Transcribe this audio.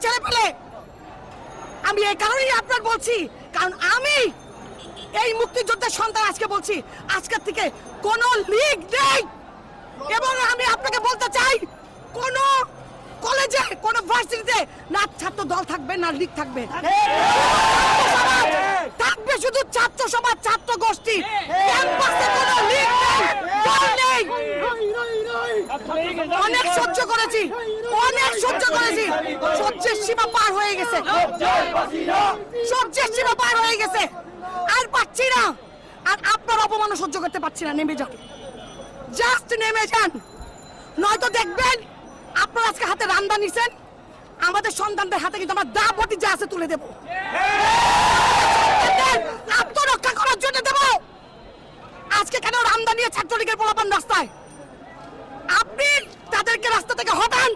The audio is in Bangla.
ছেলে পেলে। আমি এই কারণেই আপনার বলছি, কারণ আমি এই মুক্তিযোদ্ধার সন্তান। আজকে বলছি, আজকের থেকে কোনো লীগ নেই। এবং আমি আপনাকে বলতে চাই, কোন কলেজে, কোন ভার্সিটিতে না ছাত্র দল থাকবে না লীগ থাকবে, থাকবে শুধু ছাত্র সমাজ, ছাত্র গোষ্ঠী। ক্যাম্পাসে কোনো লীগ নেই, দল নেই। অনেক সহ্য করেছি, অনেক সহ্য করেছি। সহ্যের সীমা পার হয়ে গেছে, সহ্যের সীমা পার হয়ে গেছে। আর পাচ্ছি না। আর আপনার অপমানও সহ্য করতে পারছি না। নেমে যান, জাস্ট নেমে যান। নয়তো দেখবেন আপনার আজকে হাতে রান্দা নিছেন, আমাদের সন্তানদের হাতে কিন্তু আমরা দা বটি যা আছে তুলে দেব। আত্মরক্ষা করার জন্য দেব। আজকে কেন রান্দা নিয়ে ছাত্রলীগের পোলাপান রাস্তায়? আপনি তাদেরকে রাস্তা থেকে হটান।